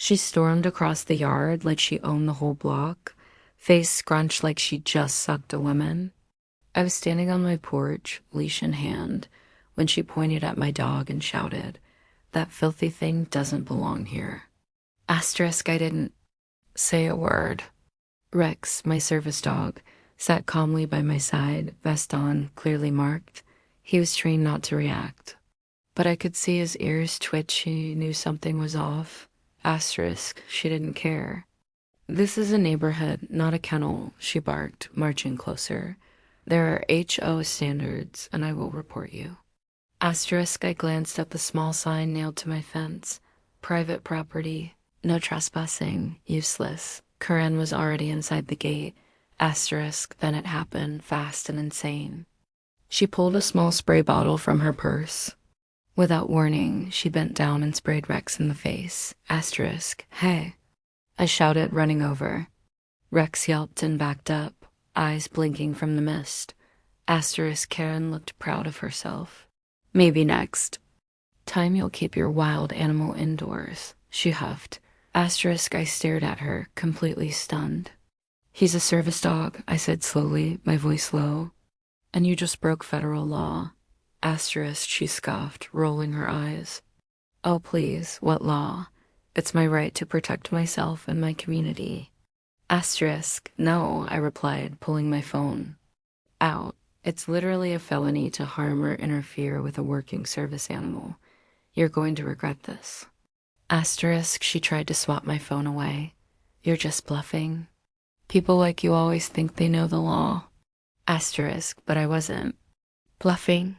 She stormed across the yard like she owned the whole block, face scrunched like she just sucked a lemon. I was standing on my porch, leash in hand, when she pointed at my dog and shouted, "That filthy thing doesn't belong here." Asterisk, I didn't say a word. Rex, my service dog, sat calmly by my side, vest on, clearly marked. He was trained not to react. But I could see his ears twitch. He knew something was off. Asterisk, she didn't care. "This is a neighborhood, not a kennel," she barked, marching closer. "There are HO standards, and I will report you." Asterisk, I glanced at the small sign nailed to my fence. Private property, no trespassing, useless. Karen was already inside the gate. Asterisk, then it happened, fast and insane. She pulled a small spray bottle from her purse. Without warning, she bent down and sprayed Rex in the face. Asterisk, "Hey," I shouted, running over. Rex yelped and backed up, eyes blinking from the mist. Asterisk, Karen looked proud of herself. "Maybe next time you'll keep your wild animal indoors," she huffed. Asterisk, I stared at her, completely stunned. "He's a service dog," I said slowly, my voice low. "And you just broke federal law." Asterisk, she scoffed, rolling her eyes. "Oh, please, what law? It's my right to protect myself and my community." Asterisk, "No," I replied, pulling my phone out. "It's literally a felony to harm or interfere with a working service animal. You're going to regret this." Asterisk, she tried to swat my phone away. "You're just bluffing. People like you always think they know the law." Asterisk, but I wasn't bluffing.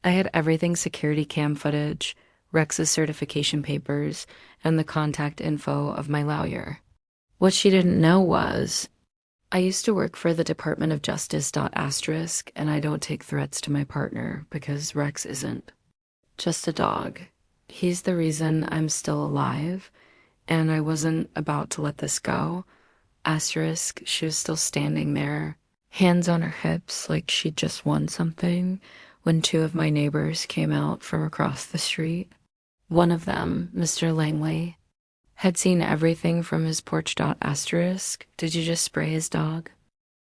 I had everything: security cam footage, Rex's certification papers, and the contact info of my lawyer. What she didn't know was, I used to work for the Department of Justice. Asterisk, and I don't take threats to my partner because Rex isn't just a dog. He's the reason I'm still alive, and I wasn't about to let this go. Asterisk, she was still standing there, hands on her hips like she'd just won something, when two of my neighbors came out from across the street. One of them, Mr. Langley, had seen everything from his porch. Asterisk, "Did you just spray his dog?"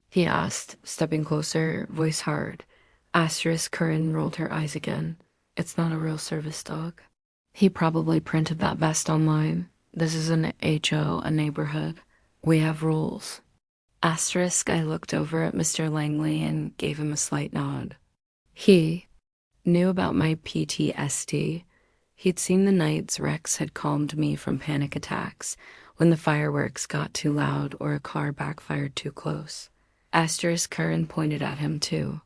he asked, stepping closer, voice hard. Asterisk, Curran rolled her eyes again. "It's not a real service dog. He probably printed that vest online. This is an HO, a neighborhood. We have rules." Asterisk, I looked over at Mr. Langley and gave him a slight nod. He knew about my PTSD. He'd seen the nights Rex had calmed me from panic attacks when the fireworks got too loud or a car backfired too close. Asterisk, Curran pointed at him too.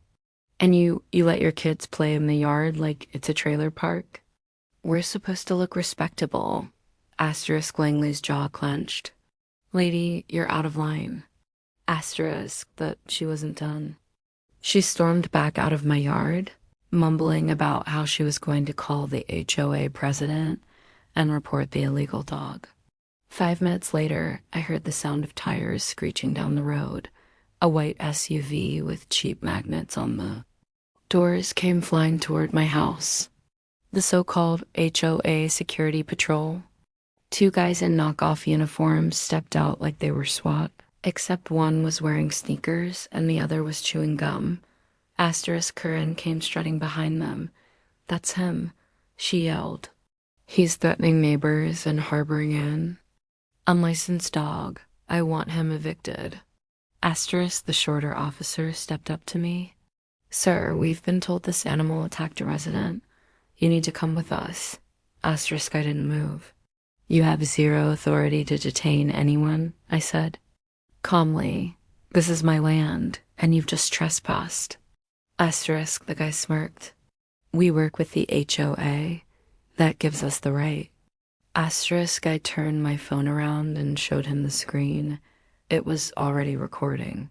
"And you let your kids play in the yard like it's a trailer park?" "We're supposed to look respectable." Asterisk, Langley's jaw clenched. "Lady, you're out of line." Asterisk, but she wasn't done. She stormed back out of my yard, mumbling about how she was going to call the HOA president and report the illegal dog. 5 minutes later, I heard the sound of tires screeching down the road. A white SUV with cheap magnets on the doors came flying toward my house. The so-called HOA security patrol. 2 guys in knockoff uniforms stepped out like they were SWAT, except one was wearing sneakers and the other was chewing gum. Asterisk, Curran came strutting behind them. "That's him," she yelled. "He's threatening neighbors and harboring an unlicensed dog. I want him evicted." Asterisk, the shorter officer, stepped up to me. "Sir, we've been told this animal attacked a resident. You need to come with us." Asterisk, I didn't move. "You have zero authority to detain anyone," I said calmly. "This is my land, and you've just trespassed." Asterisk, the guy smirked. "We work with the HOA. That gives us the right." Asterisk, I turned my phone around and showed him the screen. It was already recording.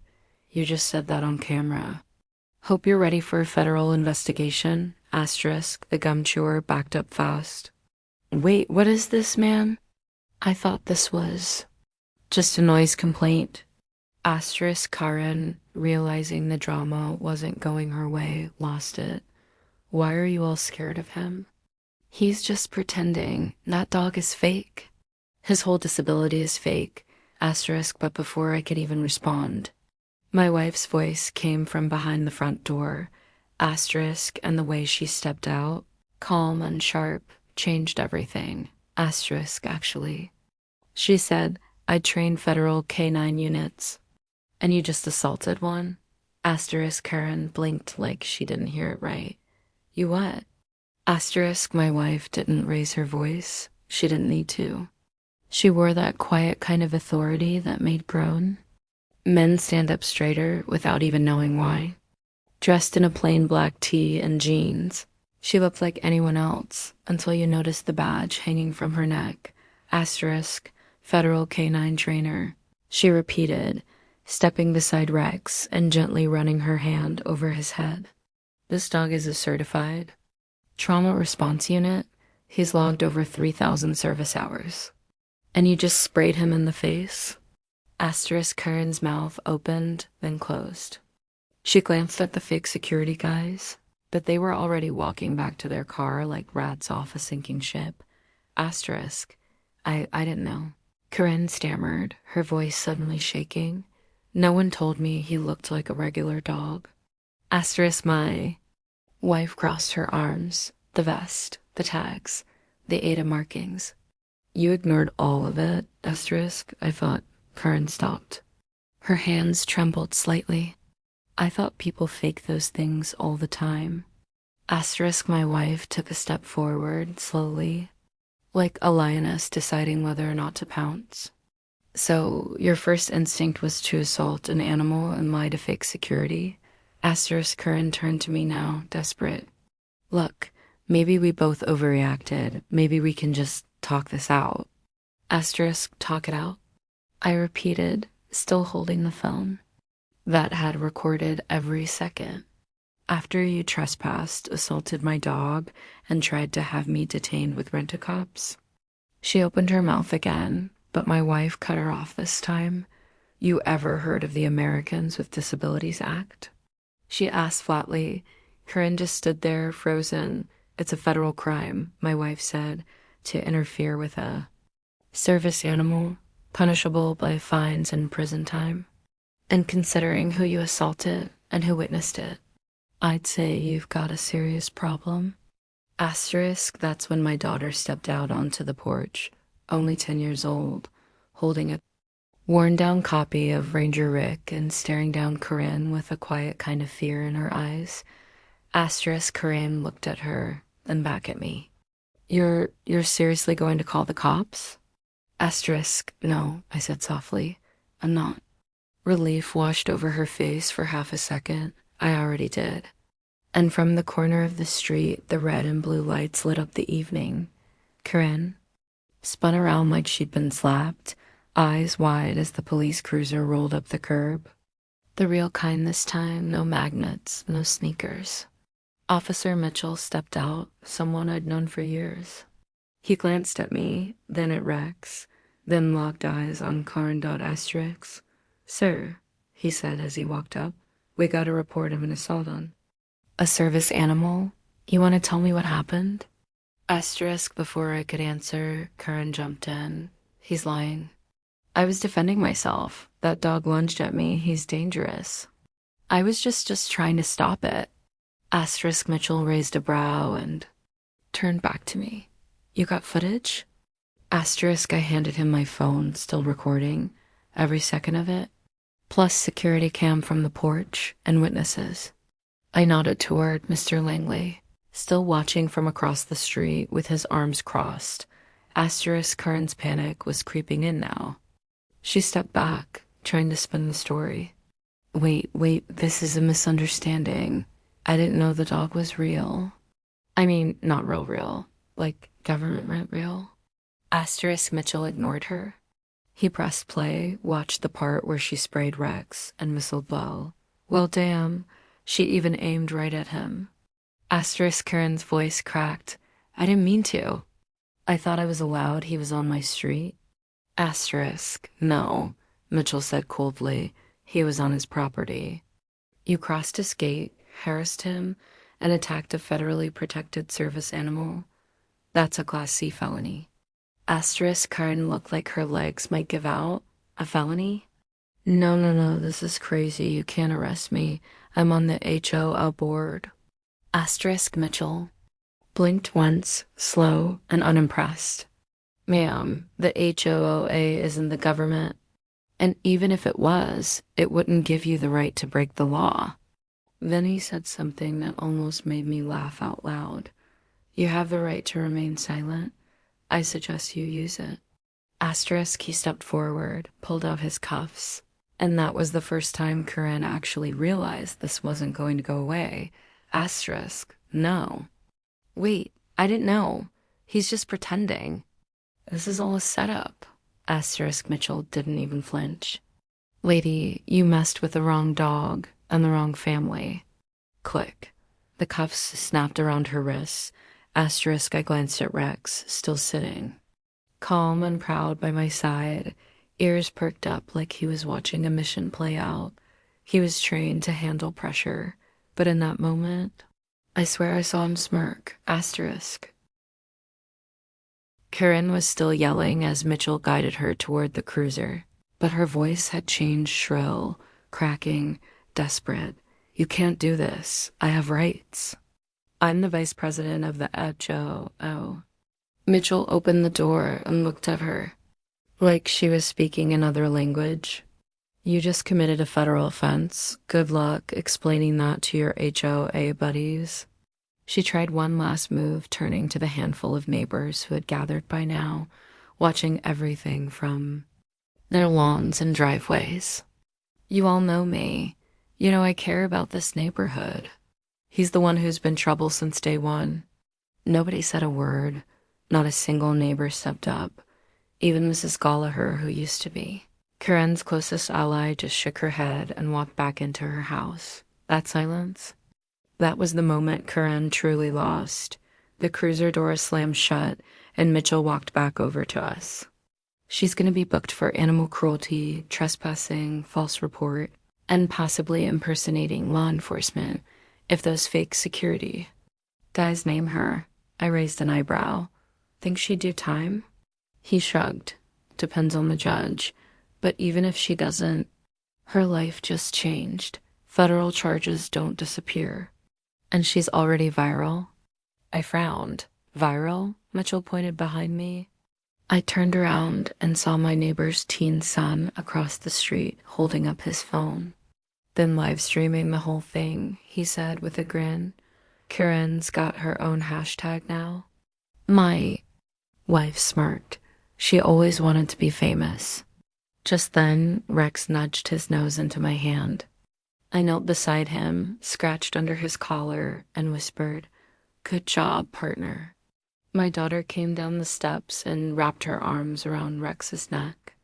"You just said that on camera. Hope you're ready for a federal investigation." Asterisk, the gum chewer, backed up fast. "Wait, what is this, man? I thought this was just a noise complaint." Asterisk, Karen, realizing the drama wasn't going her way, lost it. "Why are you all scared of him?" "He's just pretending. That dog is fake. His whole disability is fake. Asterisk, but before I could even respond, my wife's voice came from behind the front door. Asterisk, and the way she stepped out, calm and sharp, changed everything. Asterisk, actually. She said, I trained federal K-9 units. And you just assaulted one? Asterisk, Karen blinked like she didn't hear it right. You what? Asterisk, my wife didn't raise her voice. She didn't need to. She wore that quiet kind of authority that made groan. Men stand up straighter without even knowing why. Dressed in a plain black tee and jeans, she looked like anyone else until you noticed the badge hanging from her neck. Asterisk, federal K-9 trainer. She repeated, stepping beside Rex and gently running her hand over his head. This dog is a certified trauma response unit. He's logged over 3,000 service hours. And you just sprayed him in the face? Asterisk, Karen's mouth opened, then closed. She glanced at the fake security guys, but they were already walking back to their car like rats off a sinking ship. Asterisk, I didn't know. Karen stammered, her voice suddenly shaking. No one told me he looked like a regular dog. Asterisk, my wife crossed her arms, the vest, the tags, the ADA markings. You ignored all of it, asterisk, I thought. Karen stopped. Her hands trembled slightly. I thought people fake those things all the time. Asterisk, my wife took a step forward, slowly, like a lioness deciding whether or not to pounce. So, your first instinct was to assault an animal and lie to fake security? Asterisk, Karen turned to me now, desperate. Look, maybe we both overreacted. Maybe we can just talk this out. Asterisk, talk it out? I repeated, still holding the phone. That had recorded every second. After you trespassed, assaulted my dog, and tried to have me detained with rent-a-cops. She opened her mouth again, but my wife cut her off this time. You ever heard of the Americans with Disabilities Act? She asked flatly. Corinne just stood there, frozen. It's a federal crime, my wife said, to interfere with a service animal, punishable by fines and prison time. And considering who you assaulted and who witnessed it, I'd say you've got a serious problem. Asterisk, that's when my daughter stepped out onto the porch, only 10 years old, holding a worn-down copy of Ranger Rick and staring down Corinne with a quiet kind of fear in her eyes. Asterisk, Corinne looked at her, then back at me. You're seriously going to call the cops? Asterisk, no, I said softly. I'm not. Relief washed over her face for half a second. I already did. And from the corner of the street, the red and blue lights lit up the evening. Corinne spun around like she'd been slapped, eyes wide as the police cruiser rolled up the curb. The real kind this time, no magnets, no sneakers. Officer Mitchell stepped out, someone I'd known for years. He glanced at me, then at Rex, then locked eyes on Karen. Asterisk. Sir, he said as he walked up, we got a report of an assault on a service animal. You want to tell me what happened? Asterisk, before I could answer, Karen jumped in. He's lying. I was defending myself. That dog lunged at me. He's dangerous. I was just trying to stop it. Asterisk, Mitchell raised a brow and turned back to me. You got footage? Asterisk, I handed him my phone, still recording, every second of it, plus security cam from the porch and witnesses. I nodded toward Mr. Langley, still watching from across the street with his arms crossed. Asterisk, Karen's panic was creeping in now. She stepped back, trying to spin the story. Wait, this is a misunderstanding. I didn't know the dog was real. I mean, not real, like government real. Asterisk, Mitchell ignored her. He pressed play, watched the part where she sprayed Rex, and whistled well. Well, damn, she even aimed right at him. Asterisk, Karen's voice cracked. I didn't mean to. I thought I was allowed. He was on my street. Asterisk, no, Mitchell said coldly. He was on his property. You crossed his gate, harassed him, and attacked a federally protected service animal. That's a Class C felony. Asterisk Karen looked like her legs might give out. A felony? No, no, no, this is crazy. You can't arrest me. I'm on the HOA board. Asterisk Mitchell blinked once, slow and unimpressed. Ma'am, the HOA isn't the government. And even if it was, it wouldn't give you the right to break the law. Then he said something that almost made me laugh out loud. You have the right to remain silent. I suggest you use it. Asterisk, he stepped forward, pulled out his cuffs. And that was the first time Corinne actually realized this wasn't going to go away. Asterisk, no. Wait, I didn't know. He's just pretending. This is all a setup. Asterisk Mitchell didn't even flinch. Lady, you messed with the wrong dog and the wrong family. Click. The cuffs snapped around her wrists. Asterisk, I glanced at Rex, still sitting. Calm and proud by my side, ears perked up like he was watching a mission play out. He was trained to handle pressure, but in that moment, I swear I saw him smirk. Asterisk. Corinne was still yelling as Mitchell guided her toward the cruiser, but her voice had changed shrill, cracking, desperate. You can't do this. I have rights. I'm the vice president of the HOO. Mitchell opened the door and looked at her, like she was speaking another language. You just committed a federal offense. Good luck explaining that to your HOA buddies. She tried one last move, turning to the handful of neighbors who had gathered by now, watching everything from their lawns and driveways. You all know me. You know I care about this neighborhood. He's the one who's been trouble since day one. Nobody said a word. Not a single neighbor stepped up. Even Mrs. Gallagher, who used to be. Corinne's closest ally just shook her head and walked back into her house. That silence? That was the moment Corinne truly lost. The cruiser door slammed shut, and Mitchell walked back over to us. She's going to be booked for animal cruelty, trespassing, false report, and possibly impersonating law enforcement if those fake security guys name her. I raised an eyebrow. Think she'd do time? He shrugged. Depends on the judge. But even if she doesn't, her life just changed. Federal charges don't disappear. And she's already viral. I frowned. Viral? Mitchell pointed behind me. I turned around and saw my neighbor's teen son across the street holding up his phone. Then live streaming the whole thing, he said with a grin. Corinne's got her own hashtag now. My wife smirked. She always wanted to be famous. Just then, Rex nudged his nose into my hand. I knelt beside him, scratched under his collar, and whispered, "Good job, partner." My daughter came down the steps and wrapped her arms around Rex's neck.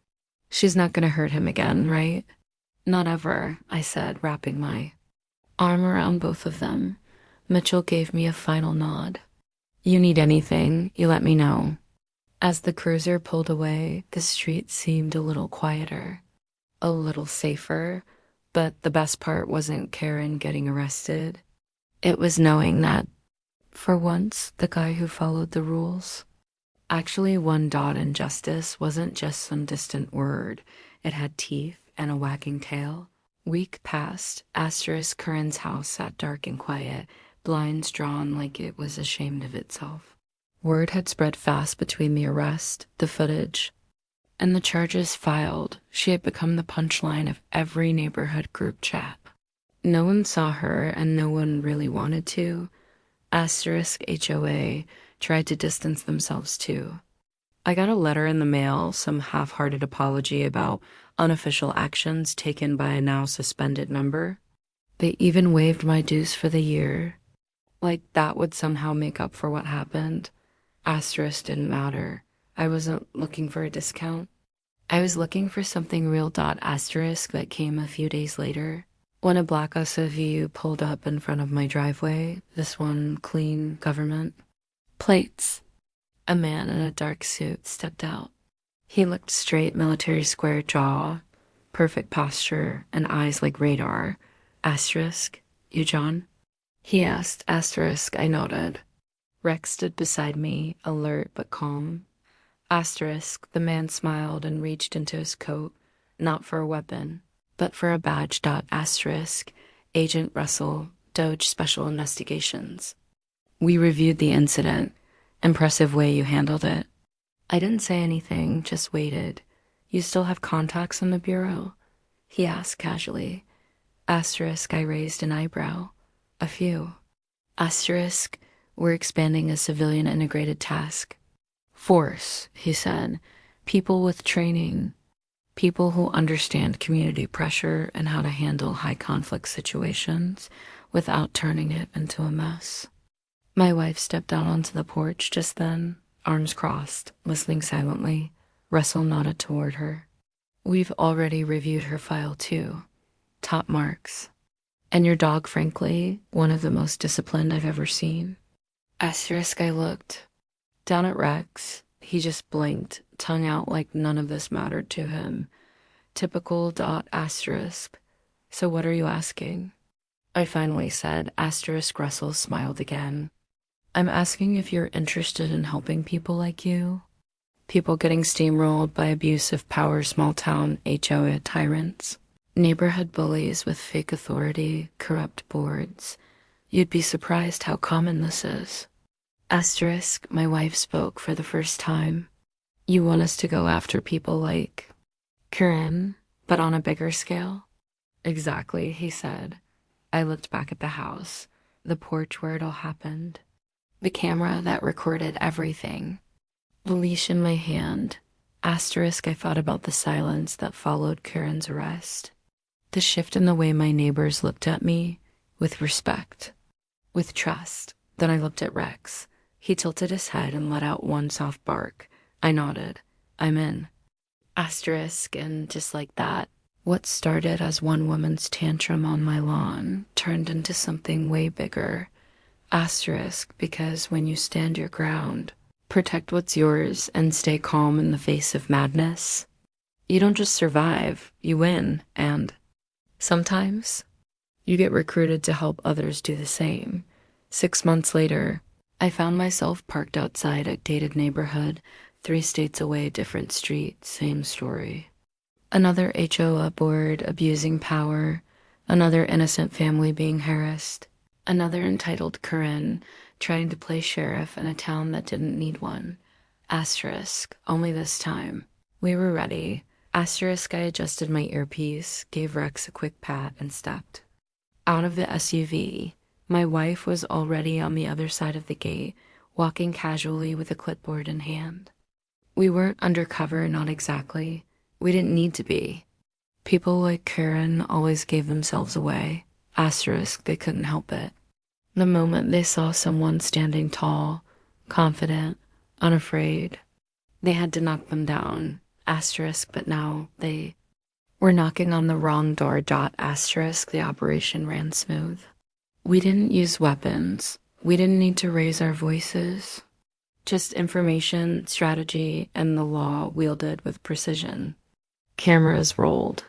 She's not going to hurt him again, right? Not ever, I said, wrapping my arm around both of them. Mitchell gave me a final nod. You need anything, you let me know. As the cruiser pulled away, the street seemed a little quieter, a little safer, but the best part wasn't Karen getting arrested. It was knowing that, for once, the guy who followed the rules. Actually, one dot in justice wasn't just some distant word. It had teeth and a wagging tail. Week passed. Asterisk Corinne's house sat dark and quiet, blinds drawn like it was ashamed of itself. Word had spread fast between the arrest, the footage, and the charges filed. She had become the punchline of every neighborhood group chat. No one saw her, and no one really wanted to. Asterisk HOA tried to distance themselves too. I got a letter in the mail, some half-hearted apology about unofficial actions taken by a now suspended member. They even waived my dues for the year. Like that would somehow make up for what happened. Asterisk didn't matter. I wasn't looking for a discount. I was looking for something real. Asterisk that came a few days later. When a black SUV pulled up in front of my driveway, this one clean government. Plates. A man in a dark suit stepped out. He looked straight, military square jaw, perfect posture, and eyes like radar. Asterisk, you John? He asked. Asterisk, I nodded. Rex stood beside me, alert but calm. Asterisk, the man smiled and reached into his coat, not for a weapon, but for a badge. Asterisk, Agent Russell, Doge Special Investigations. We reviewed the incident. Impressive way you handled it. I didn't say anything, just waited. You still have contacts in the bureau? He asked casually. Asterisk, I raised an eyebrow. A few. Asterisk, we're expanding a civilian integrated task force, he said. People with training. People who understand community pressure and how to handle high conflict situations without turning it into a mess. My wife stepped out onto the porch just then, arms crossed, listening silently. Russell nodded toward her. We've already reviewed her file too. Top marks. And your dog, frankly, one of the most disciplined I've ever seen. Asterisk, I looked. Down at Rex, he just blinked, tongue out like none of this mattered to him. Typical. Asterisk. So what are you asking? I finally said. Asterisk. Russell smiled again. I'm asking if you're interested in helping people like you. People getting steamrolled by abusive power small town HOA tyrants. Neighborhood bullies with fake authority, corrupt boards. You'd be surprised how common this is. Asterisk, my wife spoke for the first time. You want us to go after people like Karen, but on a bigger scale? Exactly, he said. I looked back at the house, the porch where it all happened. The camera that recorded everything. The leash in my hand. Asterisk, I thought about the silence that followed Karen's arrest. The shift in the way my neighbors looked at me, with respect, with trust. Then I looked at Rex. He tilted his head and let out one soft bark. I nodded. I'm in. Asterisk, and just like that, what started as one woman's tantrum on my lawn turned into something way bigger. Asterisk, because when you stand your ground, protect what's yours, and stay calm in the face of madness, you don't just survive, you win, and sometimes you get recruited to help others do the same. 6 months later, I found myself parked outside a gated neighborhood, 3 states away, different street, same story. Another HOA board abusing power, another innocent family being harassed, another entitled Corinne trying to play sheriff in a town that didn't need one. Asterisk, only this time. We were ready. Asterisk, I adjusted my earpiece, gave Rex a quick pat, and stepped out of the SUV. My wife was already on the other side of the gate, walking casually with a clipboard in hand. We weren't undercover, not exactly. We didn't need to be. People like Karen always gave themselves away. Asterisk, they couldn't help it. The moment they saw someone standing tall, confident, unafraid, they had to knock them down. Asterisk, but now they were knocking on the wrong door. Asterisk, the operation ran smooth. We didn't use weapons. We didn't need to raise our voices. Just information, strategy, and the law wielded with precision. Cameras rolled.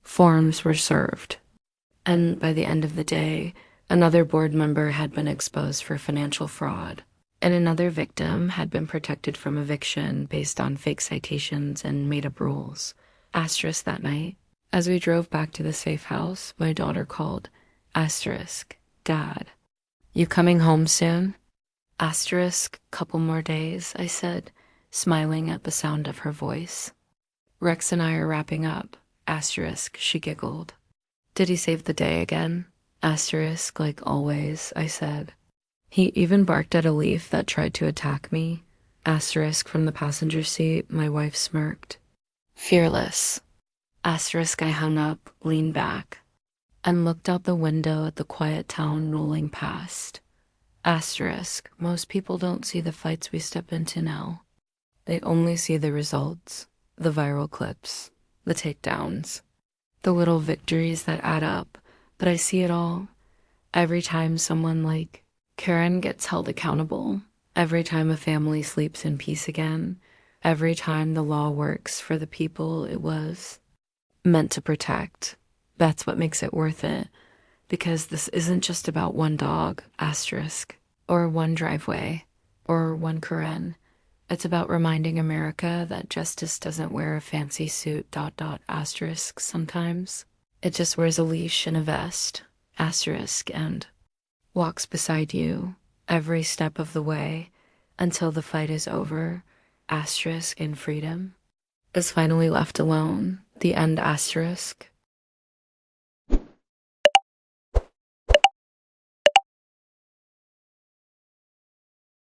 Forms were served. And by the end of the day, another board member had been exposed for financial fraud, and another victim had been protected from eviction based on fake citations and made-up rules. Asterisk, that night, as we drove back to the safe house, my daughter called. Asterisk, Dad, you coming home soon? Asterisk, couple more days, I said, smiling at the sound of her voice. Rex and I are wrapping up. Asterisk, she giggled. Did he save the day again? Asterisk, like always, I said. He even barked at a leaf that tried to attack me. Asterisk, from the passenger seat, my wife smirked. Fearless. Asterisk, I hung up, leaned back, and looked out the window at the quiet town rolling past. Asterisk, most people don't see the fights we step into now. They only see the results, the viral clips, the takedowns, the little victories that add up. But I see it all. Every time someone like Karen gets held accountable, every time a family sleeps in peace again, every time the law works for the people it was meant to protect. That's what makes it worth it. Because this isn't just about one dog, asterisk, or one driveway, or one Karen. It's about reminding America that justice doesn't wear a fancy suit, asterisk sometimes. It just wears a leash and a vest, asterisk, and walks beside you every step of the way until the fight is over, asterisk, in freedom, is finally left alone, the end asterisk.